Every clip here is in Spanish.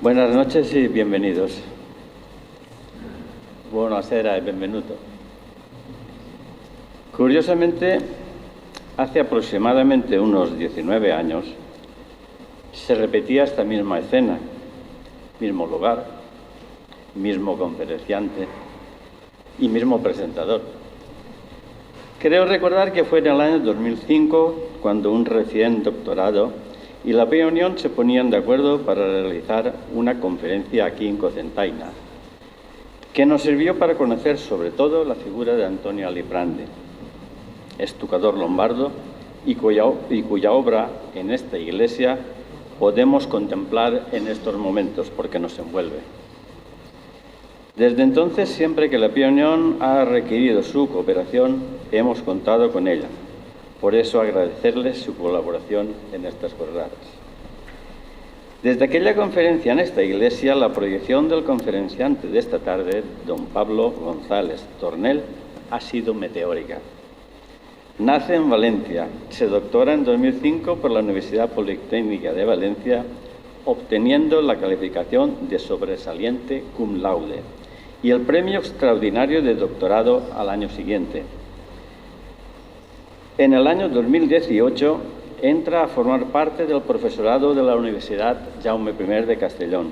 Buenas noches y bienvenidos. Buonasera y benvenuto. Curiosamente, hace aproximadamente unos 19 años, se repetía esta misma escena, mismo lugar, mismo conferenciante y mismo presentador. Creo recordar que fue en el año 2005 cuando un recién doctorado y la Unión se ponían de acuerdo para realizar una conferencia aquí en Cocentaina, que nos sirvió para conocer sobre todo la figura de Antonio Aliprandi, estucador lombardo y cuya obra en esta iglesia podemos contemplar en estos momentos porque nos envuelve. Desde entonces, siempre que la Unión ha requerido su cooperación, hemos contado con ella. Por eso agradecerles su colaboración en estas jornadas. Desde aquella conferencia en esta iglesia, la proyección del conferenciante de esta tarde, don Pablo González Tornel, ha sido meteórica. Nace en Valencia, se doctora en 2005 por la Universidad Politécnica de Valencia, obteniendo la calificación de sobresaliente cum laude y el premio extraordinario de doctorado al año siguiente. En el año 2018 entra a formar parte del profesorado de la Universidad Jaume I de Castellón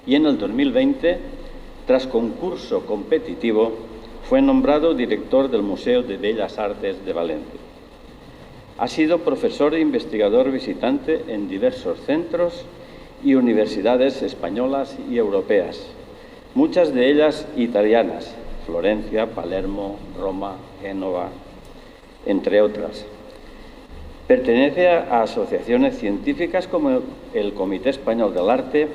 y en el 2020, tras concurso competitivo, fue nombrado director del Museo de Bellas Artes de Valencia. Ha sido profesor e investigador visitante en diversos centros y universidades españolas y europeas, muchas de ellas italianas, Florencia, Palermo, Roma, Génova, entre otras. Pertenece a asociaciones científicas como el Comité Español del Arte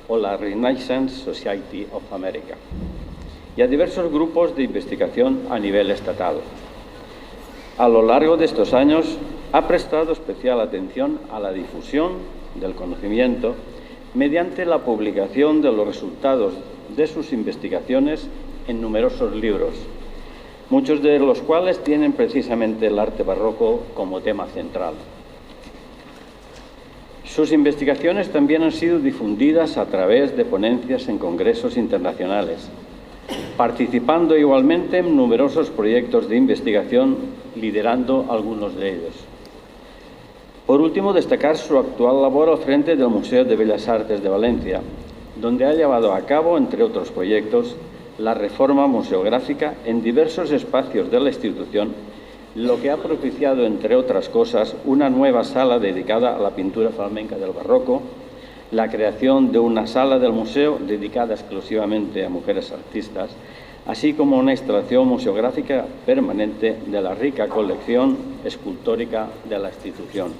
o la Renaissance Society of America y a diversos grupos de investigación a nivel estatal. A lo largo de estos años ha prestado especial atención a la difusión del conocimiento mediante la publicación de los resultados de sus investigaciones en numerosos libros, muchos de los cuales tienen precisamente el arte barroco como tema central. Sus investigaciones también han sido difundidas a través de ponencias en congresos internacionales, participando igualmente en numerosos proyectos de investigación, liderando algunos de ellos. Por último, destacar su actual labor al frente del Museo de Bellas Artes de Valencia, donde ha llevado a cabo, entre otros proyectos, la reforma museográfica en diversos espacios de la institución, lo que ha propiciado, entre otras cosas, una nueva sala dedicada a la pintura flamenca del barroco, la creación de una sala del museo dedicada exclusivamente a mujeres artistas, así como una instalación museográfica permanente de la rica colección escultórica de la institución.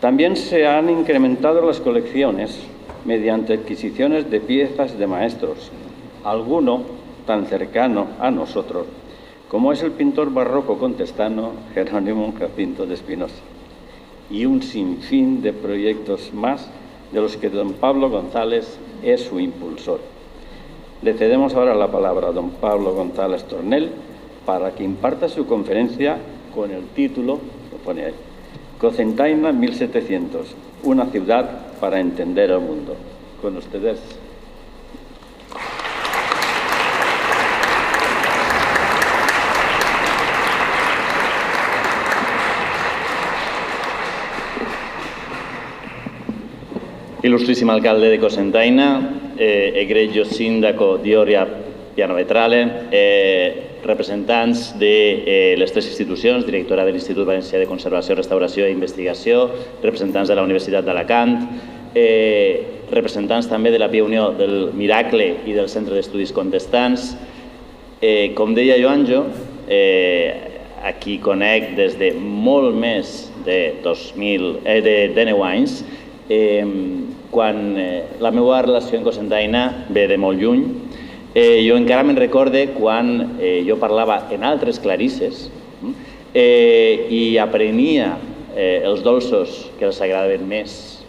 También se han incrementado las colecciones mediante adquisiciones de piezas de maestros, alguno tan cercano a nosotros como es el pintor barroco contestano Jerónimo Jacinto de Espinosa, y un sinfín de proyectos más de los que don Pablo González es su impulsor. Le cedemos ahora la palabra a don Pablo González Tornel para que imparta su conferencia con el título, lo pone ahí, Cocentaina 1700, una ciudad para entender el mundo. Con ustedes. Illustrissimo alcalde de Cocentaina, egregio sindaco di Oria Pianovetrale, representants de les tres institucions, directora de l'Institut Valencià de Conservació, Restauració i Investigació, representants de la Universitat d'Alacant, representants també de la Pia Unió del Miracle i del Centre d'Estudis Contestants. Com deia Joanjo, a qui conec des de molt més de 10 anys, quan la meva relació en Cocentaina ve de molt lluny. Jo encara me'n recorde quan jo parlava en altres clarisses i aprenia els dolços que els agradaven més,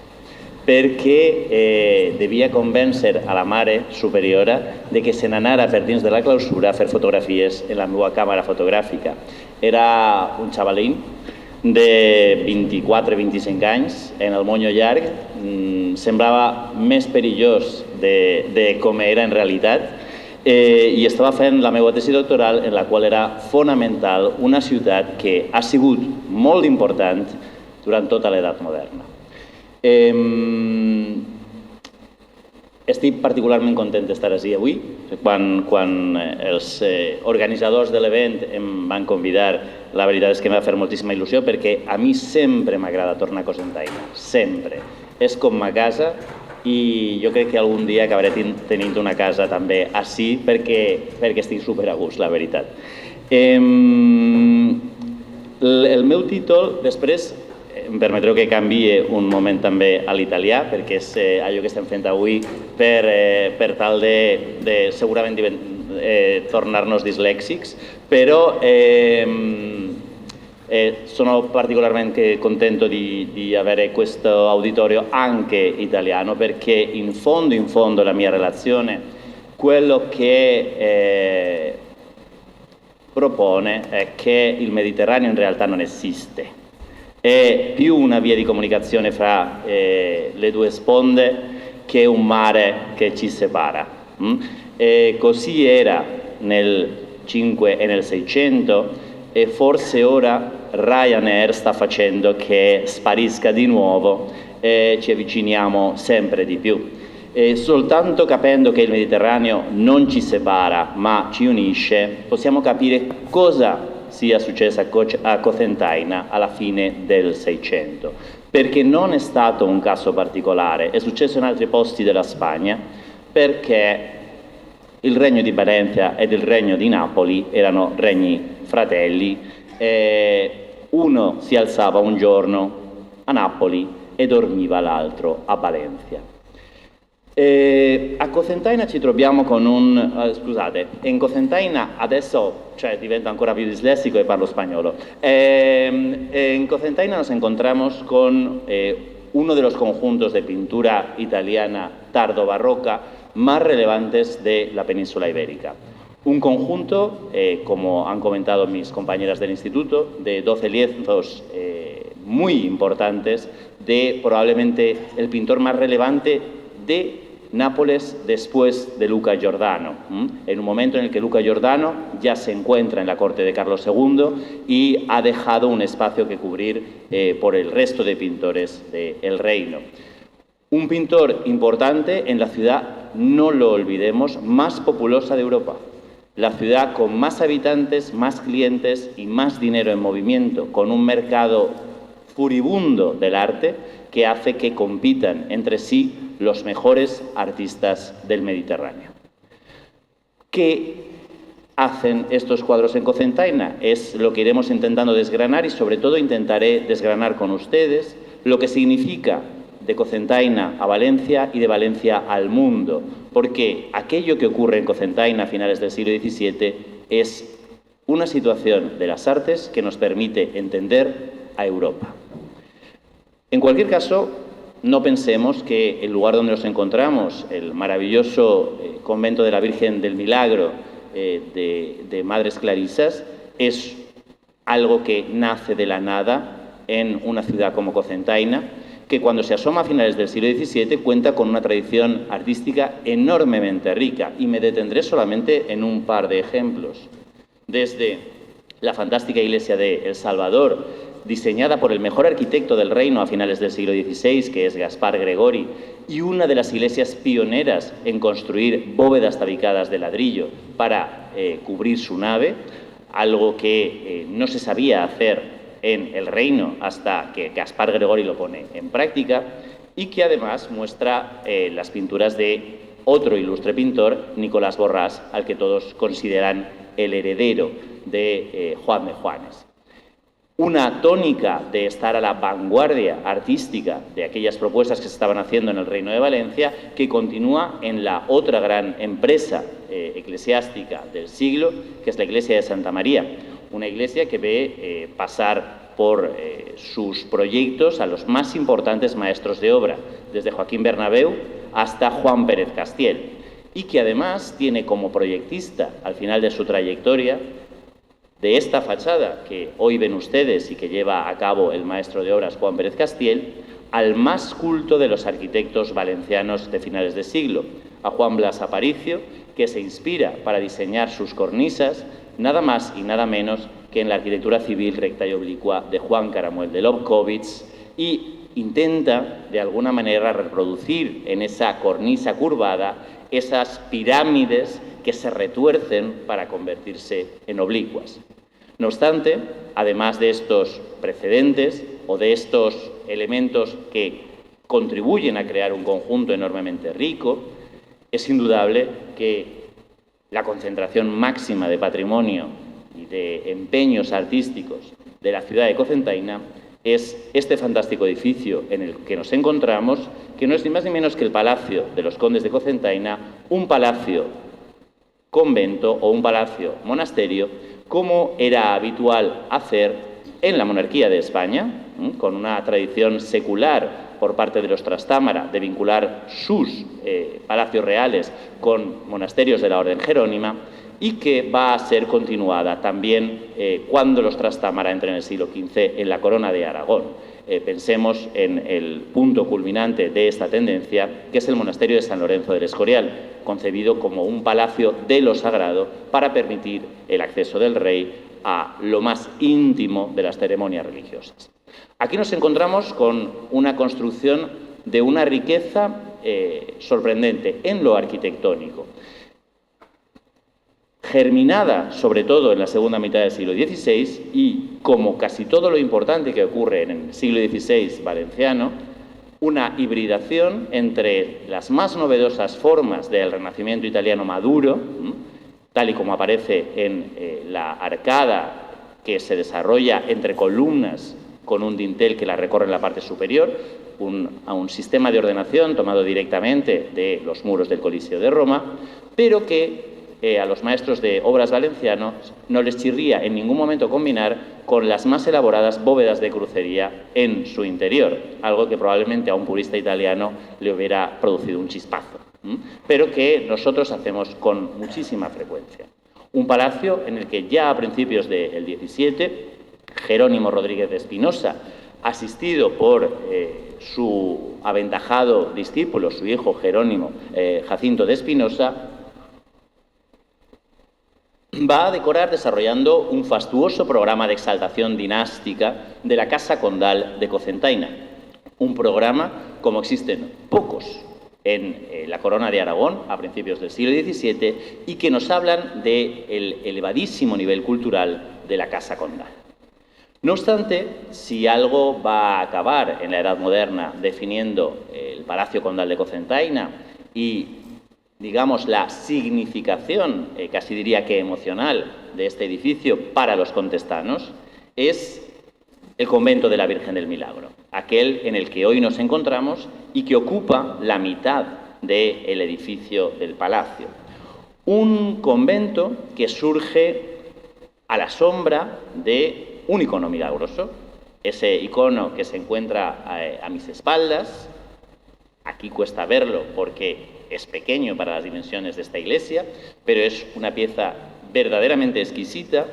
perquè devia convèncer a la mare superiora de que se n'anara per dins de la clausura a fer fotografies en la meva càmera fotogràfica. Era un xavalín de 24-25 anys en el monyo llarg semblava més perillós de com era en realitat i estava fent la meva tesi doctoral en la qual era fonamental una ciutat que ha sigut molt important durant tota l'edat moderna. Estic particularment content d'estar ací avui. Quan els organitzadors de l'event em van convidar, la veritat és que m'ha de fer moltíssima il·lusió perquè a mi sempre m'agrada tornar a Cocentaina, sempre. És com ma casa i jo crec que algun dia acabaré tenint una casa també ací perquè estic super a gust, la veritat. El meu títol, després, em permetreu que canvie un moment també a l'italià, perquè és allò que estem fent avui per tal de segurament tornar-nos dislèxics, però sono particolarmente contento di avere questo auditorio anche italiano, perché in fondo la mia relazione, quello che propone è che il Mediterraneo in realtà non esiste. È più una via di comunicazione fra le due sponde che un mare che ci separa. E così era nel 5 e nel 600 e forse ora Ryanair sta facendo che sparisca di nuovo e ci avviciniamo sempre di più. E soltanto capendo che il Mediterraneo non ci separa ma ci unisce possiamo capire cosa sia successa a Cocentaina alla fine del 600, perché non è stato un caso particolare, è successo in altri posti della Spagna, perché il regno di Valencia ed il regno di Napoli erano regni fratelli, e uno si alzava un giorno a Napoli e dormiva l'altro a Valencia. A Cocentaina ci troviamo con in Cocentaina adesso divento ancora più dislessico e parlo spagnolo. En Cocentaina nos encontramos con uno de los conjuntos de pintura italiana tardo-barroca más relevantes de la península ibérica. Un conjunto, como han comentado mis compañeras del instituto, de 12 lienzos muy importantes de probablemente el pintor más relevante de Nápoles después de Luca Giordano, en un momento en el que Luca Giordano ya se encuentra en la corte de Carlos II y ha dejado un espacio que cubrir por el resto de pintores del reino. Un pintor importante en la ciudad, no lo olvidemos, más populosa de Europa. La ciudad con más habitantes, más clientes y más dinero en movimiento, con un mercado furibundo del arte que hace que compitan entre sí los mejores artistas del Mediterráneo. ¿Qué hacen estos cuadros en Cocentaina? Es lo que iremos intentando desgranar y sobre todo intentaré desgranar con ustedes lo que significa de Cocentaina a Valencia y de Valencia al mundo, porque aquello que ocurre en Cocentaina a finales del siglo XVII es una situación de las artes que nos permite entender a Europa. En cualquier caso, no pensemos que el lugar donde nos encontramos, el maravilloso convento de la Virgen del Milagro de Madres Clarisas, es algo que nace de la nada en una ciudad como Cocentaina, que cuando se asoma a finales del siglo XVII cuenta con una tradición artística enormemente rica, y me detendré solamente en un par de ejemplos. Desde la fantástica iglesia de El Salvador, diseñada por el mejor arquitecto del reino a finales del siglo XVI, que es Gaspar Gregori, y una de las iglesias pioneras en construir bóvedas tabicadas de ladrillo para cubrir su nave, algo que no se sabía hacer en el reino hasta que Gaspar Gregori lo pone en práctica, y que además muestra las pinturas de otro ilustre pintor, Nicolás Borràs, al que todos consideran el heredero de Juan de Juanes. Una tónica de estar a la vanguardia artística de aquellas propuestas que se estaban haciendo en el Reino de Valencia, que continúa en la otra gran empresa eclesiástica del siglo, que es la iglesia de Santa María, una iglesia que ve pasar por sus proyectos a los más importantes maestros de obra, desde Joaquín Bernabéu hasta Juan Pérez Castiel, y que además tiene como proyectista, al final de su trayectoria, de esta fachada que hoy ven ustedes y que lleva a cabo el maestro de obras Juan Pérez Castiel, al más culto de los arquitectos valencianos de finales de siglo, a Juan Blas Aparicio, que se inspira para diseñar sus cornisas nada más y nada menos que en la arquitectura civil recta y oblicua de Juan Caramuel de Lobkowitz, y intenta de alguna manera reproducir en esa cornisa curvada esas pirámides que se retuercen para convertirse en oblicuas. No obstante, además de estos precedentes o de estos elementos que contribuyen a crear un conjunto enormemente rico, es indudable que la concentración máxima de patrimonio y de empeños artísticos de la ciudad de Cocentaina es este fantástico edificio en el que nos encontramos, que no es ni más ni menos que el Palacio de los Condes de Cocentaina, un palacio convento o un palacio monasterio, como era habitual hacer en la monarquía de España, con una tradición secular por parte de los Trastámara de vincular sus palacios reales con monasterios de la Orden Jerónima, y que va a ser continuada también cuando los Trastámara entren en el siglo XV en la corona de Aragón. Pensemos en el punto culminante de esta tendencia, que es el monasterio de San Lorenzo del Escorial, concebido como un palacio de lo sagrado para permitir el acceso del rey a lo más íntimo de las ceremonias religiosas. Aquí nos encontramos con una construcción de una riqueza sorprendente en lo arquitectónico, germinada sobre todo en la segunda mitad del siglo XVI y, como casi todo lo importante que ocurre en el siglo XVI valenciano, una hibridación entre las más novedosas formas del Renacimiento italiano maduro, tal y como aparece en la arcada que se desarrolla entre columnas con un dintel que la recorre en la parte superior, a un sistema de ordenación tomado directamente de los muros del Coliseo de Roma, pero que a los maestros de obras valencianos no les chirría en ningún momento combinar con las más elaboradas bóvedas de crucería en su interior, algo que probablemente a un purista italiano le hubiera producido un chispazo, pero que nosotros hacemos con muchísima frecuencia. Un palacio en el que ya a principios del XVII, Jerónimo Rodríguez de Espinosa, asistido por su aventajado discípulo, su hijo Jerónimo Jacinto de Espinosa, va a decorar desarrollando un fastuoso programa de exaltación dinástica de la Casa Condal de Cocentaina. Un programa como existen pocos en la Corona de Aragón a principios del siglo XVII y que nos hablan del elevadísimo nivel cultural de la Casa Condal. No obstante, si algo va a acabar en la Edad Moderna definiendo el Palacio Condal de Cocentaina y digamos, la significación, casi diría que emocional, de este edificio para los contestanos, es el convento de la Virgen del Milagro, aquel en el que hoy nos encontramos y que ocupa la mitad del edificio del palacio. Un convento que surge a la sombra de un icono milagroso, ese icono que se encuentra a mis espaldas. Aquí cuesta verlo porque es pequeño para las dimensiones de esta iglesia, pero es una pieza verdaderamente exquisita,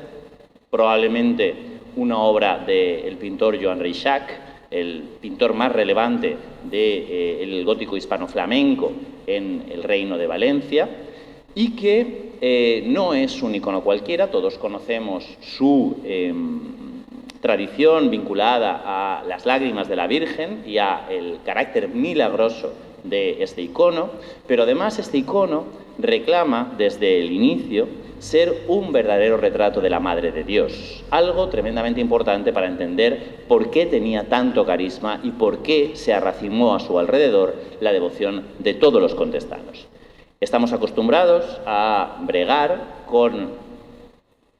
probablemente una obra del pintor Joan Reixac, el pintor más relevante del gótico hispano-flamenco en el Reino de Valencia, y que no es un icono cualquiera. Todos conocemos su tradición vinculada a las lágrimas de la Virgen y a el carácter milagroso de este icono, pero además este icono reclama desde el inicio ser un verdadero retrato de la Madre de Dios, algo tremendamente importante para entender por qué tenía tanto carisma y por qué se arracimó a su alrededor la devoción de todos los contestanos. Estamos acostumbrados a bregar con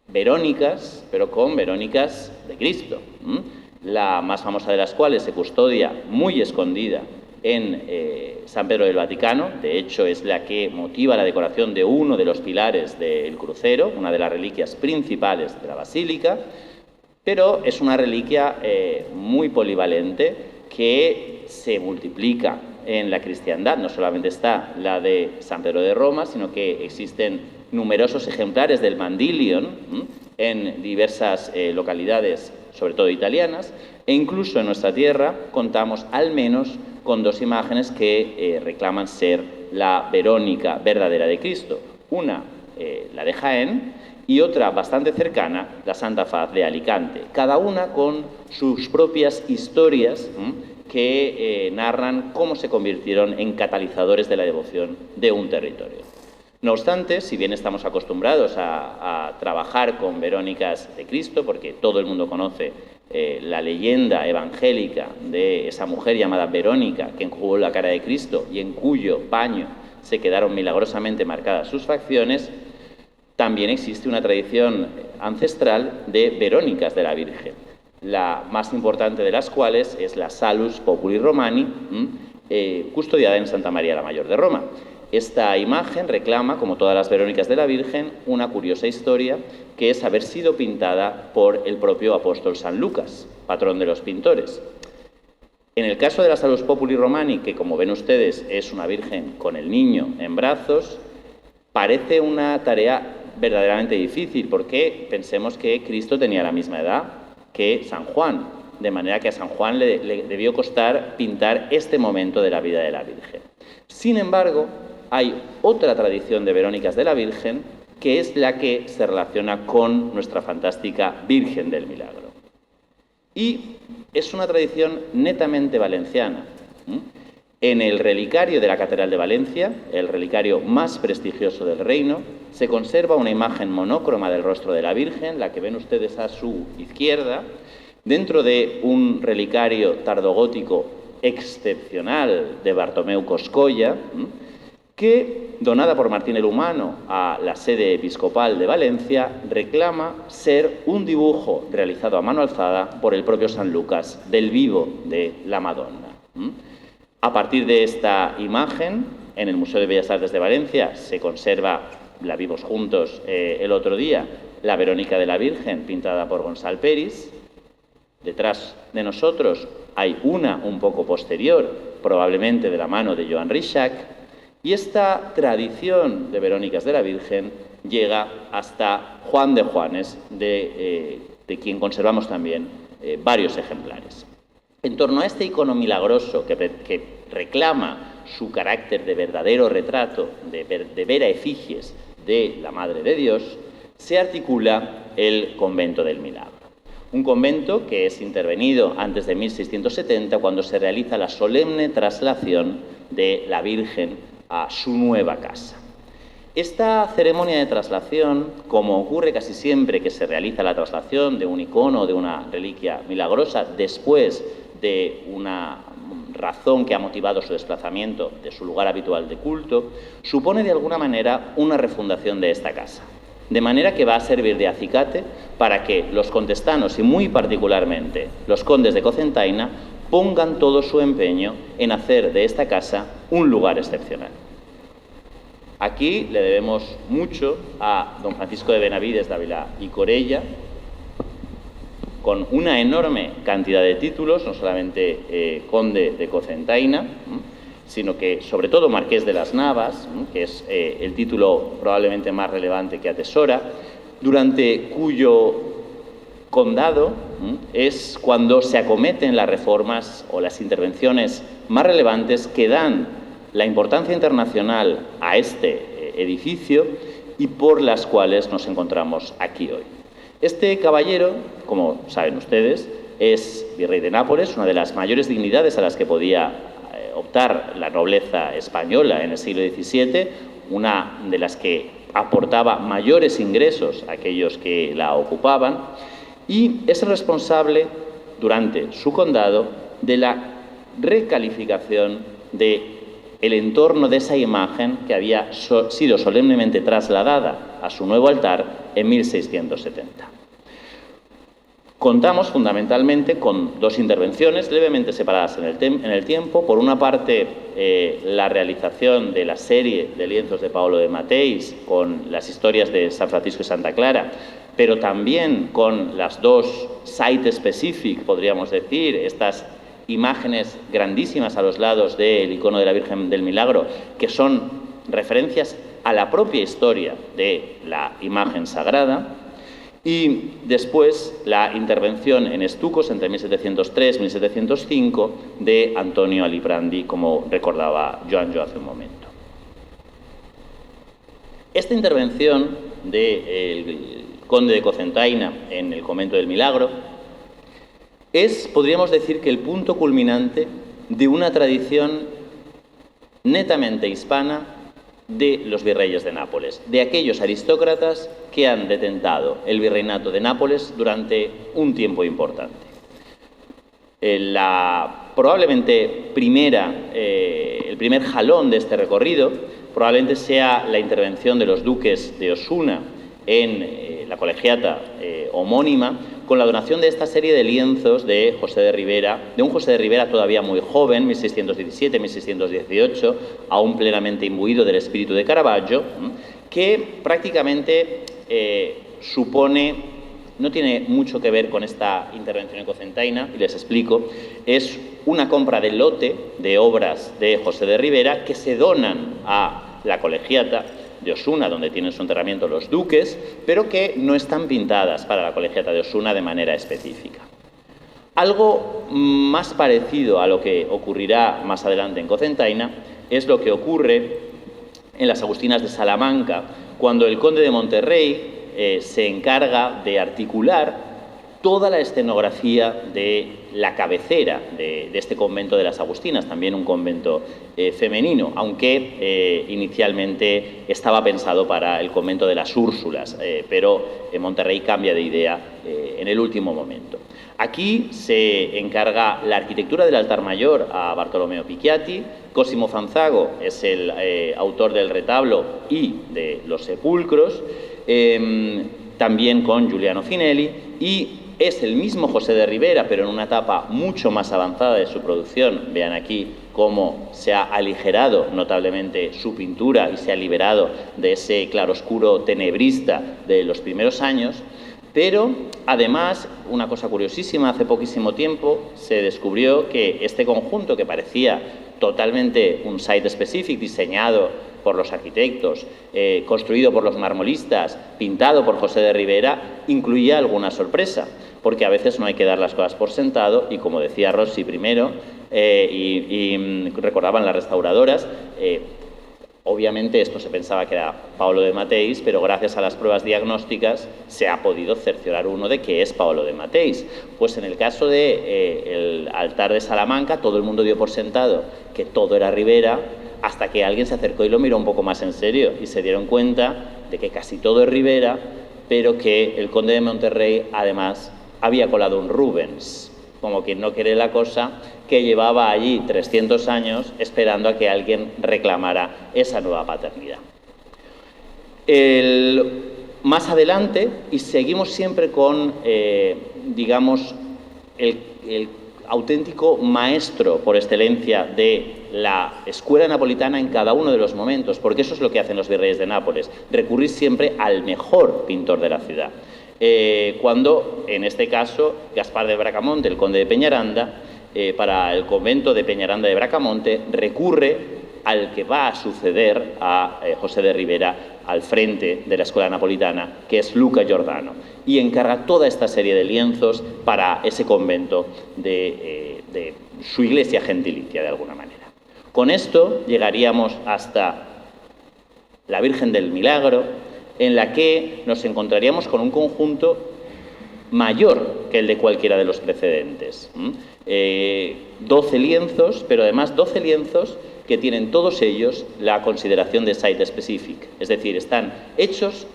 Verónicas, pero con Verónicas de Cristo, la más famosa de las cuales se custodia muy escondida en San Pedro del Vaticano. De hecho, es la que motiva la decoración de uno de los pilares del crucero, una de las reliquias principales de la basílica, pero es una reliquia muy polivalente que se multiplica en la cristiandad. No solamente está la de San Pedro de Roma, sino que existen numerosos ejemplares del Mandilion en diversas localidades, sobre todo italianas, e incluso en nuestra tierra contamos al menos con dos imágenes que reclaman ser la Verónica verdadera de Cristo. Una, la de Jaén, y otra bastante cercana, la Santa Faz de Alicante, cada una con sus propias historias que narran cómo se convirtieron en catalizadores de la devoción de un territorio. No obstante, si bien estamos acostumbrados a trabajar con Verónicas de Cristo, porque todo el mundo conoce la leyenda evangélica de esa mujer llamada Verónica, que enjugó la cara de Cristo y en cuyo paño se quedaron milagrosamente marcadas sus facciones, también existe una tradición ancestral de Verónicas de la Virgen, la más importante de las cuales es la Salus Populi Romani, custodiada en Santa María la Mayor de Roma. Esta imagen reclama, como todas las Verónicas de la Virgen, una curiosa historia, que es haber sido pintada por el propio apóstol San Lucas, patrón de los pintores. En el caso de la Salus Populi Romani, que como ven ustedes es una Virgen con el niño en brazos, parece una tarea verdaderamente difícil, porque pensemos que Cristo tenía la misma edad que San Juan, de manera que a San Juan le debió costar pintar este momento de la vida de la Virgen. Sin embargo, hay otra tradición de Verónicas de la Virgen, que es la que se relaciona con nuestra fantástica Virgen del Milagro. Y es una tradición netamente valenciana. En el relicario de la Catedral de Valencia, el relicario más prestigioso del reino, se conserva una imagen monócroma del rostro de la Virgen, la que ven ustedes a su izquierda, dentro de un relicario tardogótico excepcional de Bartomeu Coscolla, que, donada por Martín el Humano a la sede episcopal de Valencia, reclama ser un dibujo realizado a mano alzada por el propio San Lucas del vivo de la Madonna. A partir de esta imagen, en el Museo de Bellas Artes de Valencia se conserva, la vimos juntos el otro día, la Verónica de la Virgen, pintada por Gonçal Peris. Detrás de nosotros hay una un poco posterior, probablemente de la mano de Joan Rixach, y esta tradición de Verónicas de la Virgen llega hasta Juan de Juanes, de quien conservamos también varios ejemplares. En torno a este icono milagroso que reclama su carácter de verdadero retrato, de vera efigies de la Madre de Dios, se articula el Convento del Milagro. Un convento que es intervenido antes de 1670, cuando se realiza la solemne traslación de la Virgen a su nueva casa. Esta ceremonia de traslación, como ocurre casi siempre que se realiza la traslación de un icono o de una reliquia milagrosa después de una razón que ha motivado su desplazamiento de su lugar habitual de culto, supone de alguna manera una refundación de esta casa. De manera que va a servir de acicate para que los contestanos y muy particularmente los condes de Cocentaina pongan todo su empeño en hacer de esta casa un lugar excepcional. Aquí le debemos mucho a don Francisco de Benavides Dávila y Corella, con una enorme cantidad de títulos, no solamente conde de Cocentaina, sino que sobre todo marqués de las Navas, que es el título probablemente más relevante que atesora, durante cuyo condado es cuando se acometen las reformas o las intervenciones más relevantes que dan la importancia internacional a este edificio y por las cuales nos encontramos aquí hoy. Este caballero, como saben ustedes, es virrey de Nápoles, una de las mayores dignidades a las que podía optar la nobleza española en el siglo XVII, una de las que aportaba mayores ingresos a aquellos que la ocupaban, y es el responsable, durante su condado, de la recalificación del entorno de esa imagen que había sido solemnemente trasladada a su nuevo altar en 1670. Contamos fundamentalmente con dos intervenciones levemente separadas en el tiempo. Por una parte, la realización de la serie de lienzos de Paolo de Mateis con las historias de San Francisco y Santa Clara, pero también con las dos site-specific, podríamos decir, estas imágenes grandísimas a los lados del icono de la Virgen del Milagro, que son referencias a la propia historia de la imagen sagrada. y después la intervención en estucos entre 1703 y 1705 de Antonio Aliprandi, como recordaba Joanjo hace un momento. Esta intervención del conde de Cocentaina en el convento del Milagro es, podríamos decir, que el punto culminante de una tradición netamente hispana de los virreyes de Nápoles, de aquellos aristócratas que han detentado el virreinato de Nápoles durante un tiempo importante. Probablemente el primer jalón de este recorrido probablemente sea la intervención de los duques de Osuna en la colegiata homónima, con la donación de esta serie de lienzos de José de Ribera, de un José de Ribera todavía muy joven, 1617-1618, aún plenamente imbuido del espíritu de Caravaggio, que prácticamente no tiene mucho que ver con esta intervención en Cocentaina, y les explico. Es una compra de lote de obras de José de Ribera que se donan a la colegiata de Osuna, donde tienen su enterramiento los duques, pero que no están pintadas para la colegiata de Osuna de manera específica. Algo más parecido a lo que ocurrirá más adelante en Cocentaina es lo que ocurre en las Agustinas de Salamanca, cuando el conde de Monterrey se encarga de articular toda la escenografía de la cabecera de este convento de las Agustinas, también un convento femenino, aunque inicialmente estaba pensado para el convento de las Úrsulas, pero Monterrey cambia de idea en el último momento. Aquí se encarga la arquitectura del altar mayor a Bartolomeo Picchiatti. Cosimo Fanzago es el autor del retablo y de los sepulcros, también con Giuliano Finelli, y es el mismo José de Ribera, pero en una etapa mucho más avanzada de su producción. Vean aquí cómo se ha aligerado notablemente su pintura y se ha liberado de ese claroscuro tenebrista de los primeros años. Pero, además, una cosa curiosísima, hace poquísimo tiempo se descubrió que este conjunto, que parecía totalmente un site-specific, diseñado por los arquitectos, construido por los marmolistas, pintado por José de Ribera, incluía alguna sorpresa, porque a veces no hay que dar las cosas por sentado, y como decía Rossi primero, y recordaban las restauradoras, obviamente esto se pensaba que era Paolo de Mateis, pero gracias a las pruebas diagnósticas se ha podido cerciorar uno de que es Paolo de Mateis. Pues en el caso del altar de Salamanca, todo el mundo dio por sentado que todo era Ribera, hasta que alguien se acercó y lo miró un poco más en serio y se dieron cuenta de que casi todo es Ribera, pero que el conde de Monterrey además había colado un Rubens, como quien no quiere la cosa, que llevaba allí 300 años esperando a que alguien reclamara esa nueva paternidad. Más adelante, y seguimos siempre con, digamos, el auténtico maestro por excelencia de la escuela napolitana en cada uno de los momentos, porque eso es lo que hacen los virreyes de Nápoles, recurrir siempre al mejor pintor de la ciudad. Cuando, en este caso, Gaspar de Bracamonte, el conde de Peñaranda, para el convento de Peñaranda de Bracamonte, recurre al que va a suceder a José de Ribera al frente de la escuela napolitana, que es Luca Giordano, y encarga toda esta serie de lienzos para ese convento de su iglesia gentilicia, de alguna manera. Con esto llegaríamos hasta la Virgen del Milagro, en la que nos encontraríamos con un conjunto mayor que el de cualquiera de los precedentes. 12 lienzos, pero además 12 lienzos que tienen todos ellos la consideración de site-specific, es decir, están hechos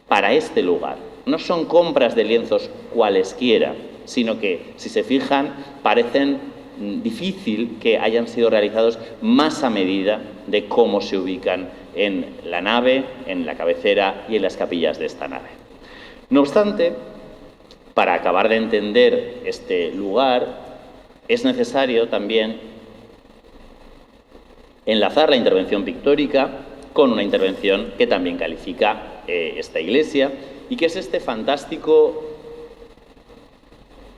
para este lugar. No son compras de lienzos cualesquiera, sino que, si se fijan, parecen difícil que hayan sido realizados más a medida de cómo se ubican en la nave, en la cabecera y en las capillas de esta nave. No obstante, para acabar de entender este lugar, es necesario también enlazar la intervención pictórica con una intervención que también califica esta iglesia, y que es este fantástico,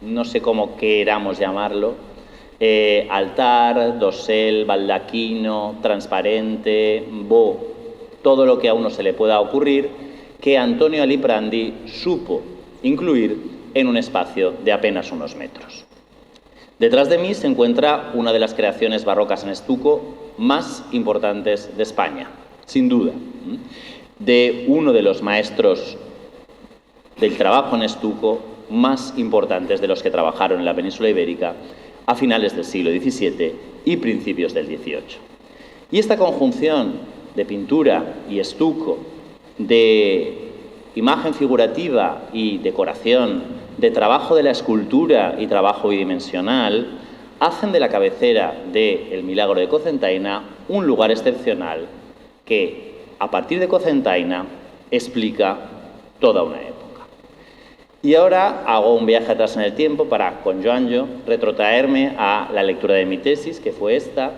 no sé cómo queramos llamarlo, altar, dosel, baldaquino, transparente, todo lo que a uno se le pueda ocurrir, que Antonio Aliprandi supo incluir en un espacio de apenas unos metros. Detrás de mí se encuentra una de las creaciones barrocas en estuco más importantes de España, sin duda, de uno de los maestros del trabajo en estuco más importantes de los que trabajaron en la península ibérica a finales del siglo XVII y principios del XVIII. Y esta conjunción de pintura y estuco, de imagen figurativa y decoración, de trabajo de la escultura y trabajo bidimensional, hacen de la cabecera del Milagro de Cocentaina un lugar excepcional que, a partir de Cocentaina, explica toda una época. Y ahora hago un viaje atrás en el tiempo para, con Joanjo, retrotraerme a la lectura de mi tesis, que fue esta,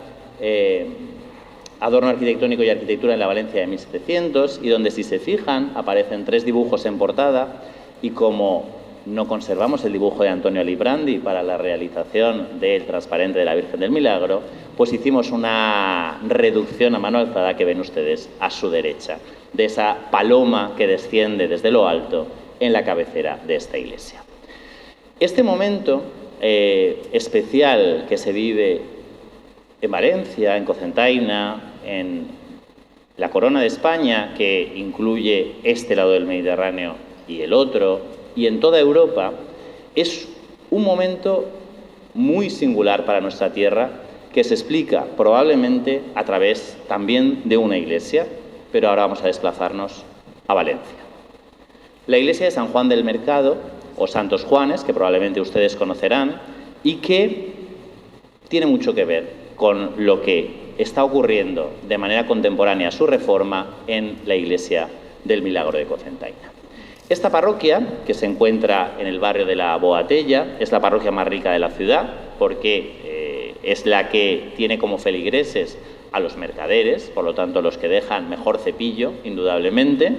Adorno arquitectónico y arquitectura en la Valencia de 1700, y donde, si se fijan, aparecen 3 dibujos en portada, y como no conservamos el dibujo de Antonio Aliprandi para la realización del transparente de la Virgen del Milagro, pues hicimos una reducción a mano alzada que ven ustedes a su derecha, de esa paloma que desciende desde lo alto en la cabecera de esta iglesia. Este momento especial que se vive en Valencia, en Cocentaina, en la corona de España, que incluye este lado del Mediterráneo y el otro, y en toda Europa, es un momento muy singular para nuestra tierra, que se explica probablemente a través también de una iglesia, pero ahora vamos a desplazarnos a Valencia. La iglesia de San Juan del Mercado, o Santos Juanes, que probablemente ustedes conocerán, y que tiene mucho que ver con lo que está ocurriendo de manera contemporánea a su reforma en la iglesia del Milagro de Cocentaina. Esta parroquia, que se encuentra en el barrio de la Boatella, es la parroquia más rica de la ciudad, porque es la que tiene como feligreses a los mercaderes, por lo tanto los que dejan mejor cepillo, indudablemente.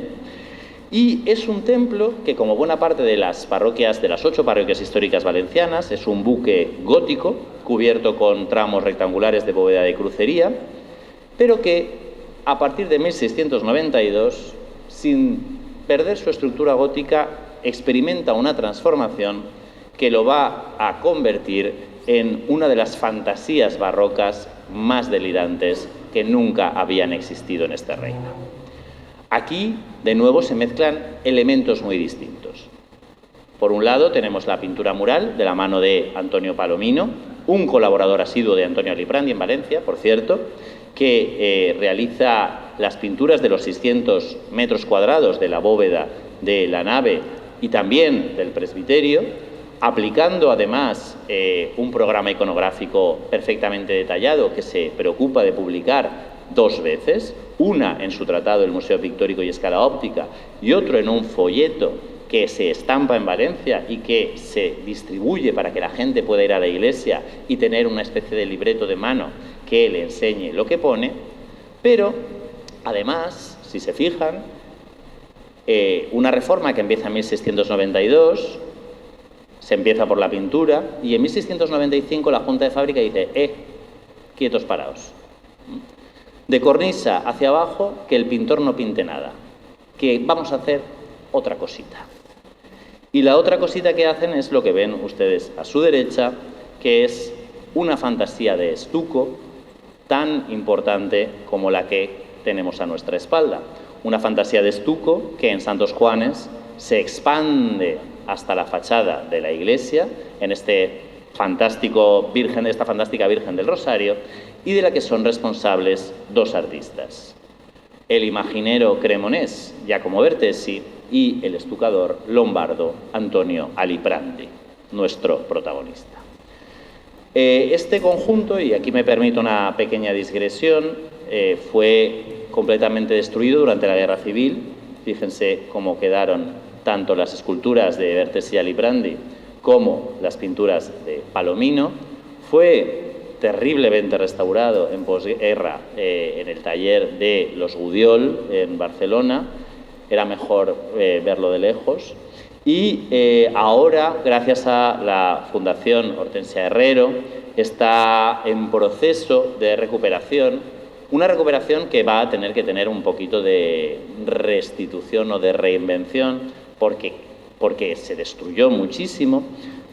Y es un templo que, como buena parte de las parroquias, de las 8 parroquias históricas valencianas, es un buque gótico, cubierto con tramos rectangulares de bóveda de crucería, pero que a partir de 1692, sin perder su estructura gótica, experimenta una transformación que lo va a convertir en una de las fantasías barrocas más delirantes que nunca habían existido en este reino. Aquí, de nuevo, se mezclan elementos muy distintos. Por un lado, tenemos la pintura mural de la mano de Antonio Palomino, un colaborador asiduo de Antonio Aliprandi en Valencia, por cierto, que realiza las pinturas de los 600 metros cuadrados de la bóveda de la nave y también del presbiterio, aplicando además un programa iconográfico perfectamente detallado que se preocupa de publicar 2 veces, una en su tratado El Museo Pictórico y Escala Óptica y otro en un folleto que se estampa en Valencia y que se distribuye para que la gente pueda ir a la iglesia y tener una especie de libreto de mano que le enseñe lo que pone. Pero además, si se fijan, una reforma que empieza en 1692, se empieza por la pintura, y en 1695 la Junta de Fábrica dice: quietos paraos. De cornisa hacia abajo, que el pintor no pinte nada, que vamos a hacer otra cosita. Y la otra cosita que hacen es lo que ven ustedes a su derecha, que es una fantasía de estuco tan importante como la que tenemos a nuestra espalda. Una fantasía de estuco que en Santos Juanes se expande hasta la fachada de la iglesia, en esta fantástica Virgen del Rosario, y de la que son responsables 2 artistas: el imaginero cremonés Giacomo Bertesi y el estucador lombardo Antonio Aliprandi, nuestro protagonista. Este conjunto, y aquí me permito una pequeña digresión, fue completamente destruido durante la Guerra Civil. Fíjense cómo quedaron tanto las esculturas de Bertesi y Aliprandi como las pinturas de Palomino. Fue terriblemente restaurado en posguerra en el taller de los Gudiol en Barcelona. Era mejor verlo de lejos. Y ahora, gracias a la Fundación Hortensia Herrero, está en proceso de recuperación Una recuperación que va a tener que tener un poquito de restitución o de reinvención porque se destruyó muchísimo,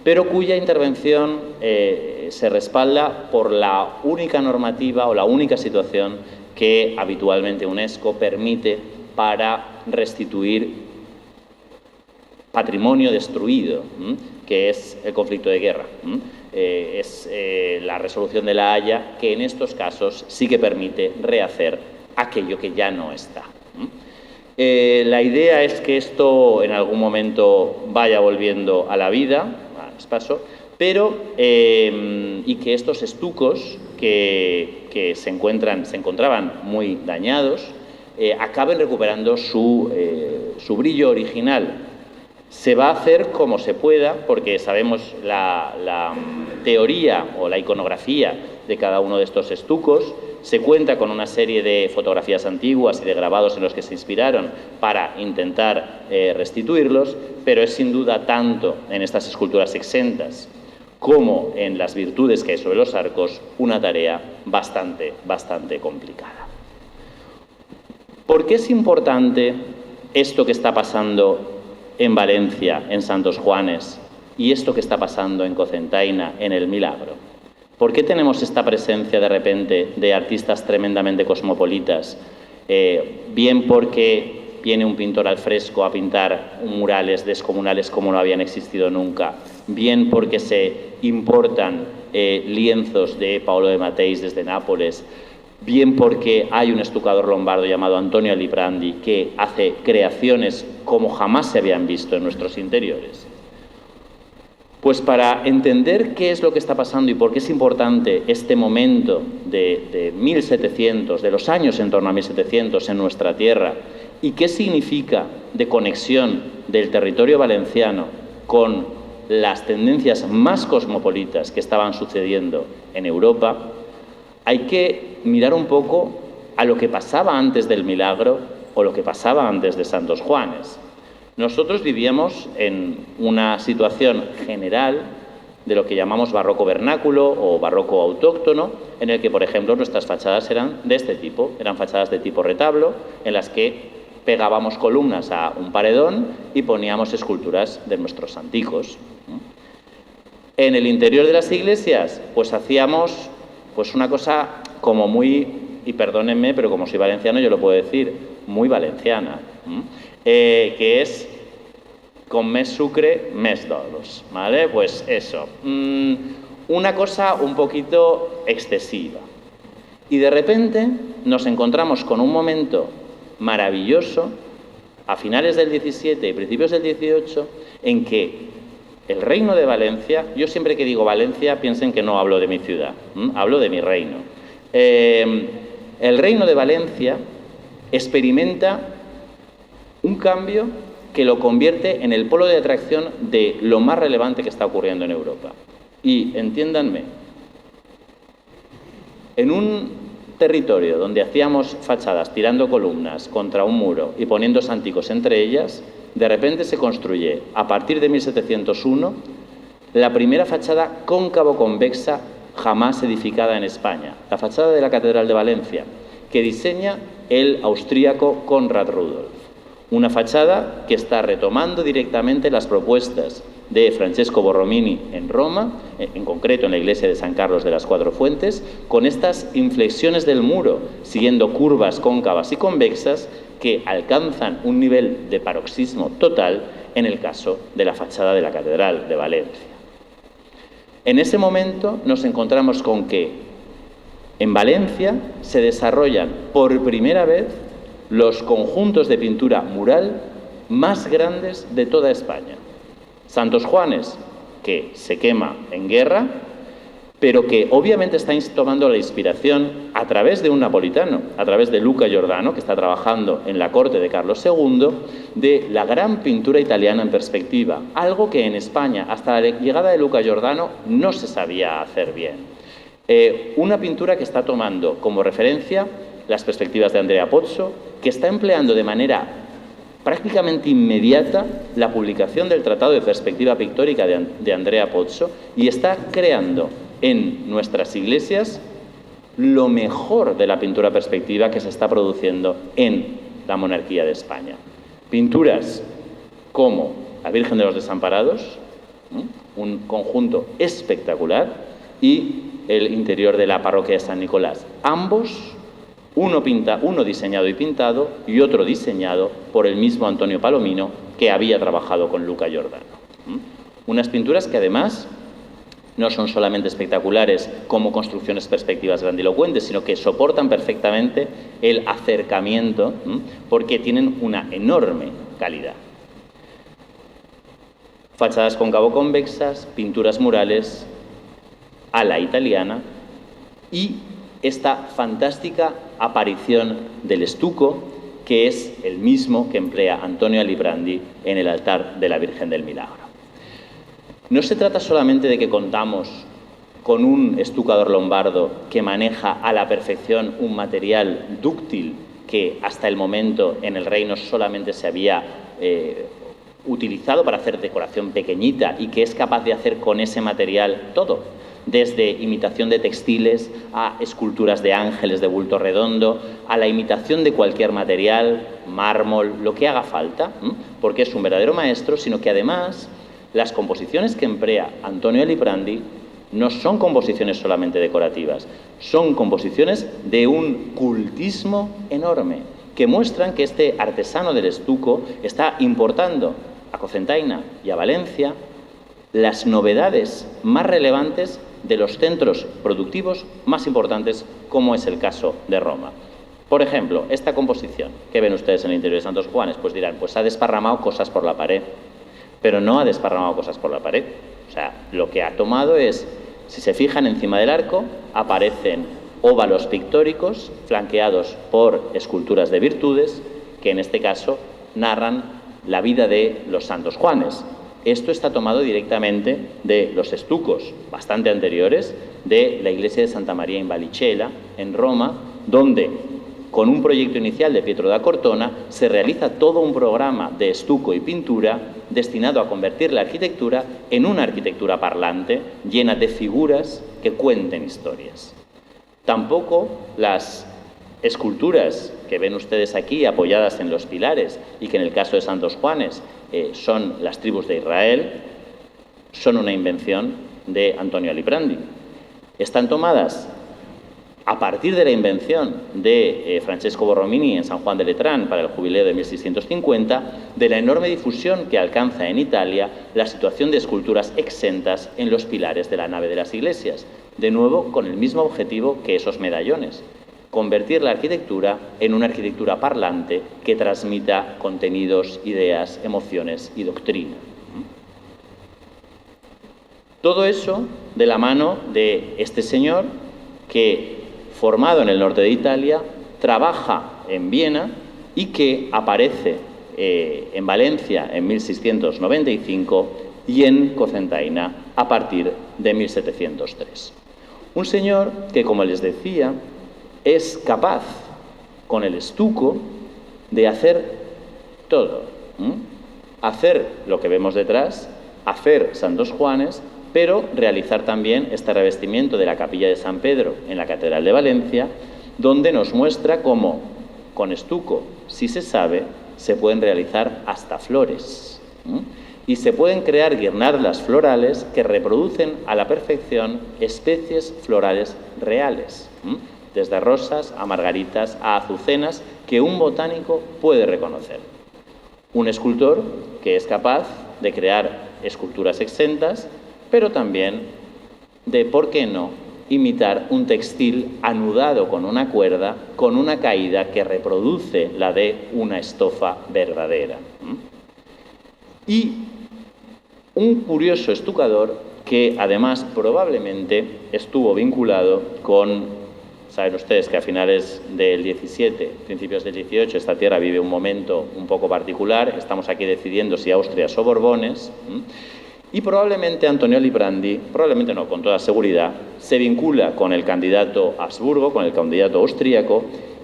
pero cuya intervención se respalda por la única normativa o la única situación que habitualmente UNESCO permite para restituir patrimonio destruido, que es el conflicto de guerra. Es la resolución de La Haya, que en estos casos sí que permite rehacer aquello que ya no está. La idea es que esto en algún momento vaya volviendo a la vida, al espacio, pero y que estos estucos que se encontraban muy dañados acaben recuperando su brillo original. Se va a hacer como se pueda, porque sabemos la teoría o la iconografía de cada uno de estos estucos. Se cuenta con una serie de fotografías antiguas y de grabados en los que se inspiraron para intentar restituirlos, pero es sin duda tanto en estas esculturas exentas como en las virtudes que hay sobre los arcos una tarea bastante complicada. ¿Por qué es importante esto que está pasando en Valencia, en Santos Juanes, y esto que está pasando en Cocentaina, en El Milagro? ¿Por qué tenemos esta presencia de repente de artistas tremendamente cosmopolitas? Bien porque viene un pintor al fresco a pintar murales descomunales como no habían existido nunca, bien porque se importan lienzos de Paolo de Matteis desde Nápoles, bien porque hay un estucador lombardo llamado Antonio Librandi que hace creaciones como jamás se habían visto en nuestros interiores. Pues para entender qué es lo que está pasando y por qué es importante este momento de 1700, de los años en torno a 1700 en nuestra tierra, y qué significa de conexión del territorio valenciano con las tendencias más cosmopolitas que estaban sucediendo en Europa, hay que mirar un poco a lo que pasaba antes del Milagro o lo que pasaba antes de Santos Juanes. Nosotros vivíamos en una situación general de lo que llamamos barroco vernáculo o barroco autóctono, en el que, por ejemplo, nuestras fachadas eran de este tipo, eran fachadas de tipo retablo, en las que pegábamos columnas a un paredón y poníamos esculturas de nuestros santicos. En el interior de las iglesias, pues hacíamos una cosa como muy, y perdónenme, pero como soy valenciano yo lo puedo decir, muy valenciana, que es con més sucre, més dolos, ¿vale? Pues eso, una cosa un poquito excesiva. Y de repente nos encontramos con un momento maravilloso, a finales del 17 y principios del 18, en que el reino de Valencia, yo siempre que digo Valencia piensen que no hablo de mi ciudad, hablo de mi reino. El reino de Valencia experimenta un cambio que lo convierte en el polo de atracción de lo más relevante que está ocurriendo en Europa. Y entiéndanme, en un territorio donde hacíamos fachadas tirando columnas contra un muro y poniendo sánticos entre ellas, de repente se construye, a partir de 1701, la primera fachada cóncavo-convexa jamás edificada en España, la fachada de la Catedral de Valencia, que diseña el austríaco Konrad Rudolf. Una fachada que está retomando directamente las propuestas de Francesco Borromini en Roma, en concreto en la iglesia de San Carlos de las Cuatro Fuentes, con estas inflexiones del muro, siguiendo curvas cóncavas y convexas que alcanzan un nivel de paroxismo total en el caso de la fachada de la Catedral de Valencia. En ese momento nos encontramos con que en Valencia se desarrollan por primera vez los conjuntos de pintura mural más grandes de toda España. Santos Juanes, que se quema en guerra, pero que obviamente está tomando la inspiración a través de un napolitano, a través de Luca Giordano, que está trabajando en la corte de Carlos II, de la gran pintura italiana en perspectiva, algo que en España, hasta la llegada de Luca Giordano, no se sabía hacer bien. Una pintura que está tomando como referencia las perspectivas de Andrea Pozzo, que está empleando de manera prácticamente inmediata la publicación del Tratado de Perspectiva Pictórica de Andrea Pozzo y está creando en nuestras iglesias lo mejor de la pintura perspectiva que se está produciendo en la monarquía de España. Pinturas como la Virgen de los Desamparados, un conjunto espectacular, y el interior de la parroquia de San Nicolás. Ambos, uno diseñado y pintado y otro diseñado por el mismo Antonio Palomino, que había trabajado con Luca Giordano. Unas pinturas que además no son solamente espectaculares como construcciones perspectivas grandilocuentes, sino que soportan perfectamente el acercamiento, porque tienen una enorme calidad. Fachadas cóncavo-convexas, pinturas murales a la italiana y esta fantástica aparición del estuco, que es el mismo que emplea Antonio Alibrandi en el altar de la Virgen del Milagro. No se trata solamente de que contamos con un estucador lombardo que maneja a la perfección un material dúctil que hasta el momento en el reino solamente se había utilizado para hacer decoración pequeñita y que es capaz de hacer con ese material todo, desde imitación de textiles a esculturas de ángeles de bulto redondo, a la imitación de cualquier material, mármol, lo que haga falta, porque es un verdadero maestro, sino que además las composiciones que emplea Antonio Alibrandi no son composiciones solamente decorativas, son composiciones de un cultismo enorme, que muestran que este artesano del estuco está importando a Cocentaina y a Valencia las novedades más relevantes de los centros productivos más importantes, como es el caso de Roma. Por ejemplo, esta composición que ven ustedes en el interior de Santos Juanes, pues dirán, pues ha desparramado cosas por la pared, pero no ha desparramado cosas por la pared. O sea, lo que ha tomado es, si se fijan encima del arco, aparecen óvalos pictóricos flanqueados por esculturas de virtudes, que en este caso narran la vida de los Santos Juanes. Esto está tomado directamente de los estucos bastante anteriores de la iglesia de Santa María in Vallicella, en Roma, donde, con un proyecto inicial de Pietro da Cortona, se realiza todo un programa de estuco y pintura destinado a convertir la arquitectura en una arquitectura parlante, llena de figuras que cuenten historias. Tampoco las esculturas que ven ustedes aquí apoyadas en los pilares y que en el caso de Santos Juanes son las tribus de Israel, son una invención de Antonio Alibrandi. Están tomadas a partir de la invención de Francesco Borromini en San Juan de Letrán para el jubileo de 1650, de la enorme difusión que alcanza en Italia la situación de esculturas exentas en los pilares de la nave de las iglesias, de nuevo con el mismo objetivo que esos medallones: convertir la arquitectura en una arquitectura parlante que transmita contenidos, ideas, emociones y doctrina. Todo eso de la mano de este señor que, formado en el norte de Italia, trabaja en Viena y que aparece en Valencia en 1695 y en Cocentaina a partir de 1703. Un señor que, como les decía, es capaz, con el estuco, de hacer todo. Hacer lo que vemos detrás, hacer Santos Juanes, pero realizar también este revestimiento de la capilla de San Pedro en la Catedral de Valencia, donde nos muestra cómo, con estuco, si se sabe, se pueden realizar hasta flores. Y se pueden crear guirnaldas florales que reproducen a la perfección especies florales reales, desde rosas a margaritas a azucenas que un botánico puede reconocer. Un escultor que es capaz de crear esculturas exentas, pero también de, ¿por qué no?, imitar un textil anudado con una cuerda, con una caída que reproduce la de una estofa verdadera. Y un curioso estucador que además probablemente estuvo vinculado con... Saben ustedes que a finales del 17, principios del 18, esta tierra vive un momento un poco particular. Estamos aquí decidiendo si Austrias o Borbones. Y probablemente Antonio Alibrandi, probablemente no, con toda seguridad, se vincula con el candidato Habsburgo, con el candidato austríaco,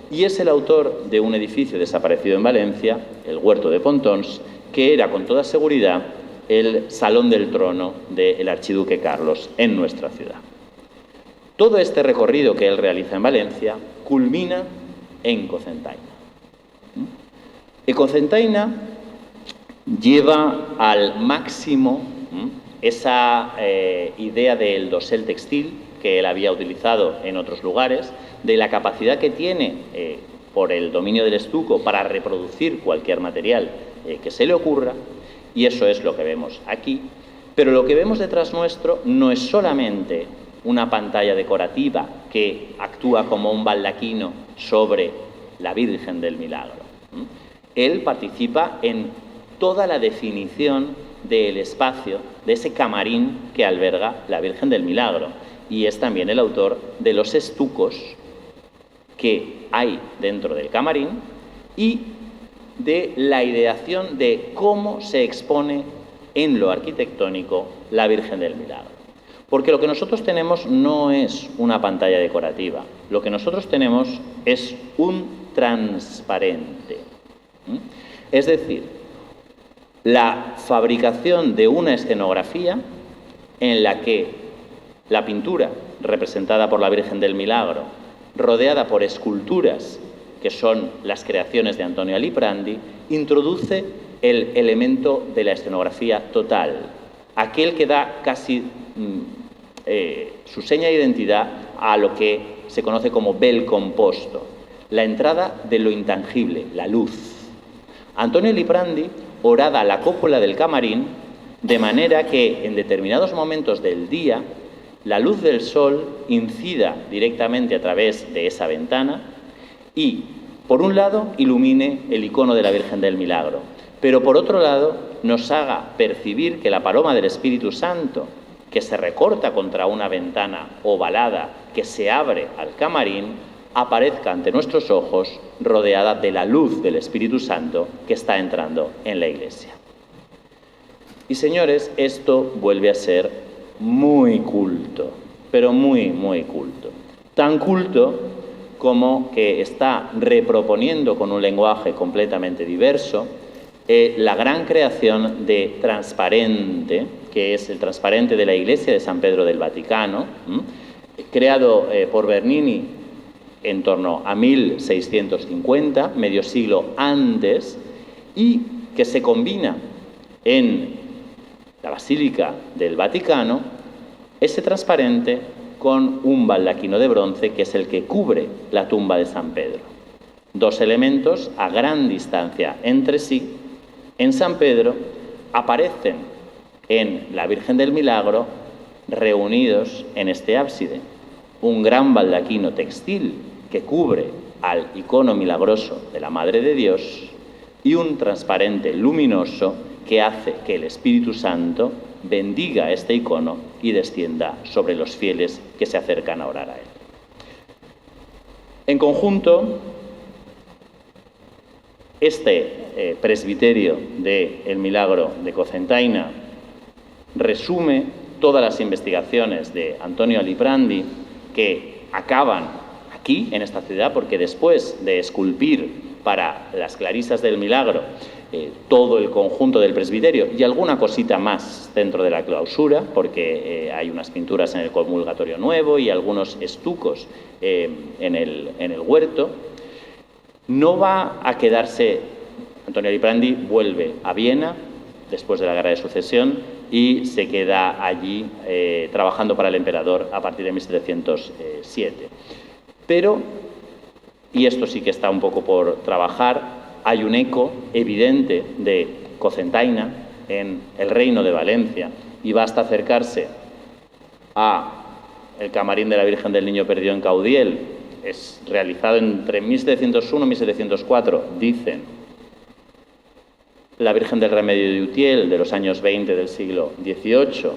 y es el autor de un edificio desaparecido en Valencia, el Huerto de Pontons, que era con toda seguridad el salón del trono del archiduque Carlos en nuestra ciudad. Todo este recorrido que él realiza en Valencia culmina en Cocentaina. Y Cocentaina lleva al máximo esa idea del dosel textil que él había utilizado en otros lugares, de la capacidad que tiene por el dominio del estuco para reproducir cualquier material que se le ocurra, y eso es lo que vemos aquí. Pero lo que vemos detrás nuestro no es solamente una pantalla decorativa que actúa como un baldaquino sobre la Virgen del Milagro. Él participa en toda la definición del espacio, de ese camarín que alberga la Virgen del Milagro, y es también el autor de los estucos que hay dentro del camarín y de la ideación de cómo se expone en lo arquitectónico la Virgen del Milagro. Porque lo que nosotros tenemos no es una pantalla decorativa, lo que nosotros tenemos es un transparente. Es decir, la fabricación de una escenografía en la que la pintura representada por la Virgen del Milagro, rodeada por esculturas que son las creaciones de Antonio Aliprandi, introduce el elemento de la escenografía total, aquel que da casi su seña de identidad a lo que se conoce como bel composto, la entrada de lo intangible, la luz. Antonio Aliprandi horada la cúpula del camarín de manera que en determinados momentos del día la luz del sol incida directamente a través de esa ventana y, por un lado, ilumine el icono de la Virgen del Milagro, pero por otro lado nos haga percibir que la paloma del Espíritu Santo, que se recorta contra una ventana ovalada que se abre al camarín, aparezca ante nuestros ojos rodeada de la luz del Espíritu Santo que está entrando en la iglesia. Y señores, esto vuelve a ser muy culto, pero muy, muy culto. Tan culto como que está reproponiendo con un lenguaje completamente diverso la gran creación de transparente, que es el transparente de la iglesia de San Pedro del Vaticano, creado por Bernini en torno a 1650, medio siglo antes, y que se combina en la Basílica del Vaticano, ese transparente con un baldaquino de bronce que es el que cubre la tumba de San Pedro. Dos elementos a gran distancia entre sí. En San Pedro aparecen en la Virgen del Milagro reunidos en este ábside un gran baldaquino textil que cubre al icono milagroso de la Madre de Dios y un transparente luminoso que hace que el Espíritu Santo bendiga este icono y descienda sobre los fieles que se acercan a orar a él. En conjunto, este presbiterio del Milagro de Cocentaina resume todas las investigaciones de Antonio Aliprandi que acaban aquí, en esta ciudad, porque después de esculpir para las Clarisas del Milagro todo el conjunto del presbiterio y alguna cosita más dentro de la clausura, porque hay unas pinturas en el comulgatorio nuevo y algunos estucos en el huerto, no va a quedarse. Antonio Aliprandi vuelve a Viena después de la Guerra de Sucesión y se queda allí trabajando para el emperador a partir de 1707. Pero, y esto sí que está un poco por trabajar, hay un eco evidente de Cocentaina en el Reino de Valencia y basta acercarse a el camarín de la Virgen del Niño Perdido en Caudiel. Es realizado entre 1701 y 1704, dicen. La Virgen del Remedio de Utiel, de los años 20 del siglo XVIII,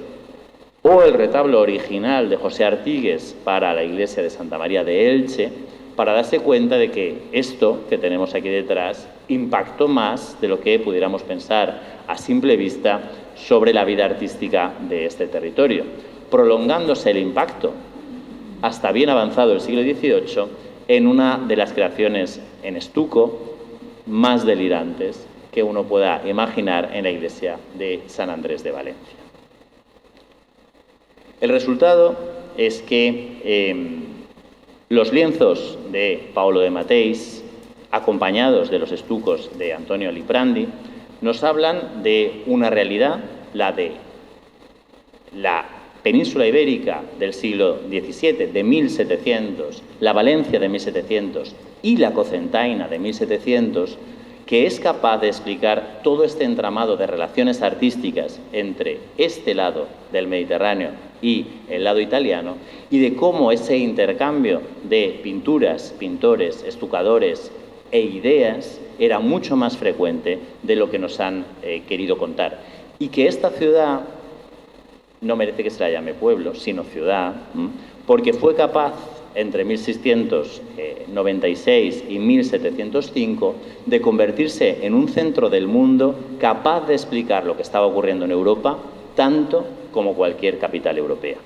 o el retablo original de José Artigues para la iglesia de Santa María de Elche, para darse cuenta de que esto que tenemos aquí detrás impactó más de lo que pudiéramos pensar a simple vista sobre la vida artística de este territorio, prolongándose el impacto hasta bien avanzado el siglo XVIII en una de las creaciones en estuco más delirantes que uno pueda imaginar en la iglesia de San Andrés de Valencia. El resultado es que los lienzos de Paolo de Mateis, acompañados de los estucos de Antonio Liprandi, nos hablan de una realidad, la de la península ibérica del siglo XVII, de 1700, la Valencia de 1700 y la Cocentaina de 1700, que es capaz de explicar todo este entramado de relaciones artísticas entre este lado del Mediterráneo y el lado italiano, y de cómo ese intercambio de pinturas, pintores, estucadores e ideas era mucho más frecuente de lo que nos han querido contar. Y que esta ciudad no merece que se la llame pueblo, sino ciudad, porque fue capaz, entre 1696 y 1705, de convertirse en un centro del mundo capaz de explicar lo que estaba ocurriendo en Europa, tanto como cualquier capital europea.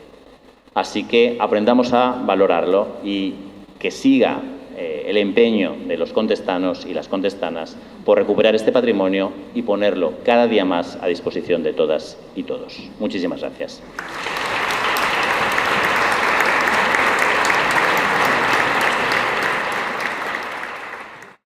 Así que aprendamos a valorarlo y que siga el empeño de los contestanos y las contestanas por recuperar este patrimonio y ponerlo cada día más a disposición de todas y todos. Muchísimas gracias.